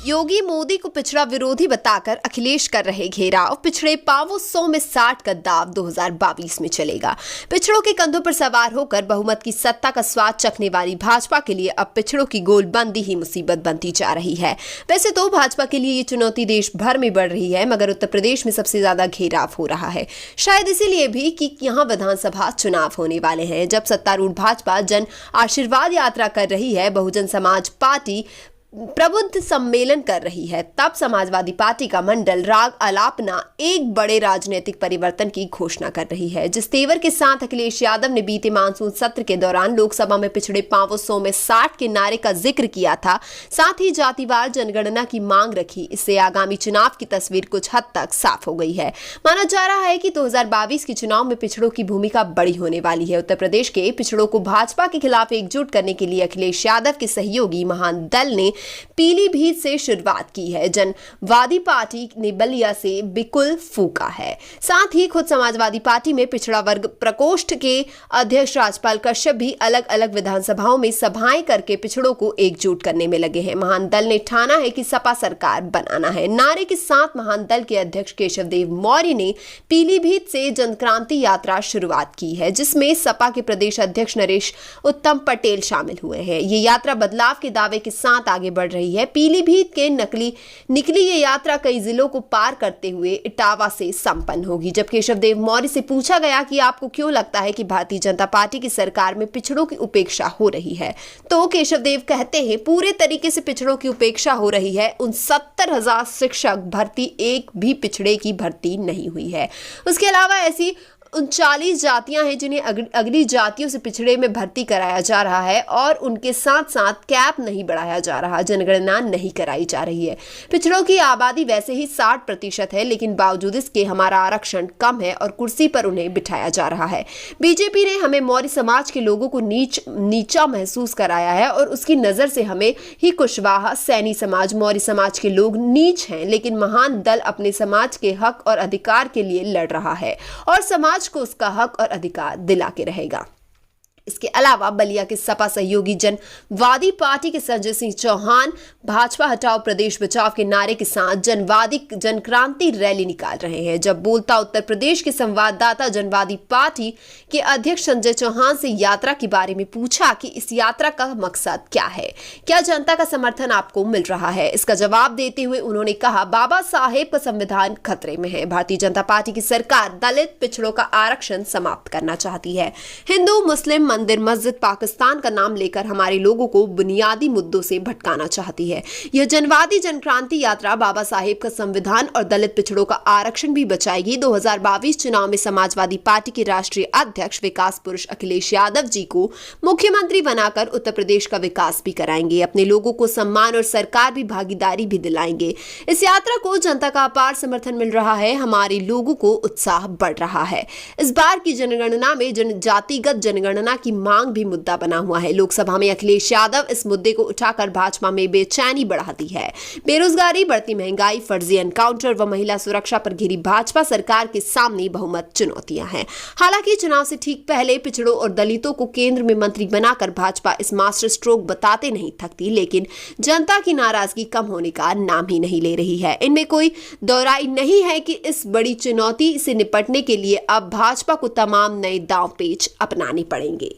योगी मोदी को पिछड़ा विरोधी बताकर अखिलेश कर रहे घेराव। पिछड़े पावों 100 में 60 का दाव 2022 में चलेगा। पिछड़ों के कंधों पर सवार होकर बहुमत की सत्ता का स्वाद चखने वाली भाजपा के लिए अब पिछड़ों की गोलबंदी ही मुसीबत बनती जा रही है। वैसे तो भाजपा के लिए ये चुनौती देश भर में बढ़ रही है, मगर उत्तर प्रदेश में सबसे ज्यादा घेराव हो रहा है। शायद इसीलिए भी कि यहाँ विधानसभा चुनाव होने वाले हैं। जब सत्तारूढ़ भाजपा जन आशीर्वाद यात्रा कर रही है, बहुजन समाज पार्टी प्रबुद्ध सम्मेलन कर रही है, तब समाजवादी पार्टी का मंडल राग अलापना एक बड़े राजनीतिक परिवर्तन की घोषणा कर रही है। जिस तेवर के साथ अखिलेश यादव ने बीते मानसून सत्र के दौरान लोकसभा में पिछड़े पांवों 100 में 60 के नारे का जिक्र किया था, साथ ही जातिवार जनगणना की मांग रखी, इससे आगामी चुनाव की तस्वीर कुछ हद तक साफ हो गई है। माना जा रहा है कि 2022 के चुनाव में पिछड़ों की भूमिका बड़ी होने वाली है। उत्तर प्रदेश के पिछड़ों को भाजपा के खिलाफ एकजुट करने के लिए अखिलेश यादव के सहयोगी महान दल ने पीलीभीत से शुरुआत की है। जनवादी पार्टी ने बलिया से बिकुल फूका है। साथ ही खुद समाजवादी पार्टी में पिछड़ा वर्ग प्रकोष्ठ के अध्यक्ष राजपाल कश्यप भी अलग अलग विधानसभाओं में सभाएं करके पिछड़ों को एकजुट करने में लगे हैं। महान दल ने ठाना है कि सपा सरकार बनाना है। नारे के साथ महान दल के अध्यक्ष केशव देव मौर्य ने पीलीभीत से जनक्रांति यात्रा शुरुआत की है, जिसमें सपा के प्रदेश अध्यक्ष नरेश उत्तम पटेल शामिल हुए हैं। ये यात्रा बदलाव के दावे के साथ आगे बढ़ रही है। पीलीभीत के निकली ये यात्रा कई जिलों को पार करते हुए इटावा से संपन्न होगी। जब केशव देव मौर्य से पूछा गया कि आपको क्यों लगता है कि भारतीय जनता पार्टी की सरकार में पिछड़ों की उपेक्षा हो रही है, तो केशव देव कहते हैं, पूरे तरीके से पिछड़ों की उपेक्षा हो रही है। उन 70,000 शिक्षक भर्ती एक भी पिछड़े की भर्ती नहीं हुई है। उसके अलावा ऐसी 39 जातियां हैं जिन्हें अगली जातियों से पिछड़े में भर्ती कराया जा रहा है, और उनके साथ साथ कैप नहीं बढ़ाया जा रहा, जनगणना नहीं कराई जा रही है। पिछड़ों की आबादी वैसे ही 60% है, लेकिन बावजूद इसके हमारा आरक्षण कम है और कुर्सी पर उन्हें बिठाया जा रहा है। बीजेपी ने हमें मौर्य समाज के लोगों को नीचा महसूस कराया है, और उसकी नजर से हमें ही कुशवाहा, सैनी समाज, मौर्य समाज के लोग नीच हैं। लेकिन महान दल अपने समाज के हक और अधिकार के लिए लड़ रहा है और समाज को उसका हक और अधिकार दिला के रहेगा। इसके अलावा बलिया के सपा सहयोगी जनवादी पार्टी के संजय सिंह चौहान भाजपा हटाओ प्रदेश बचाओ के नारे के साथ जनवादी जनक्रांति रैली निकाल रहे हैं। जब बोलता उत्तर प्रदेश के संवाददाता जनवादी पार्टी के अध्यक्ष संजय चौहान से यात्रा के बारे में पूछा कि इस यात्रा का मकसद क्या है, क्या जनता का समर्थन आपको मिल रहा है। इसका जवाब देते हुए उन्होंने कहा, बाबा साहेब का संविधान खतरे में है। भारतीय जनता पार्टी की सरकार दलित पिछड़ों का आरक्षण समाप्त करना चाहती है। हिंदू मुस्लिम मंदिर मस्जिद पाकिस्तान का नाम लेकर हमारे लोगों को बुनियादी मुद्दों से भटकाना चाहती है। यह जनवादी जनक्रांति यात्रा बाबा साहेब का संविधान और दलित पिछड़ों का आरक्षण भी बचाएगी। 2022 चुनाव में समाजवादी पार्टी के राष्ट्रीय अध्यक्ष विकास पुरुष अखिलेश यादव जी को मुख्यमंत्री बनाकर उत्तर प्रदेश का विकास भी कराएंगे। अपने लोगों को सम्मान और सरकार भी भागीदारी भी दिलाएंगे। इस यात्रा को जनता का अपार समर्थन मिल रहा है। हमारे लोगों को उत्साह बढ़ रहा है। इस बार की जनगणना में जातिगत जनगणना की मांग भी मुद्दा बना हुआ है। लोकसभा में अखिलेश यादव इस मुद्दे को उठाकर भाजपा में बेचैनी बढ़ा दी है। बेरोजगारी, बढ़ती महंगाई, फर्जी एनकाउंटर व महिला सुरक्षा पर घिरी भाजपा सरकार के सामने बहुमत चुनौतियां हैं। हालांकि चुनाव से ठीक पहले पिछड़ों और दलितों को केंद्र में मंत्री बनाकर भाजपा इस मास्टर स्ट्रोक बताते नहीं थकती, लेकिन जनता की नाराजगी कम होने का नाम ही नहीं ले रही है। इनमें कोई दोहराई नहीं है कि इस बड़ी चुनौती से निपटने के लिए अब भाजपा को तमाम नए दांव पेच अपनाने पड़ेंगे।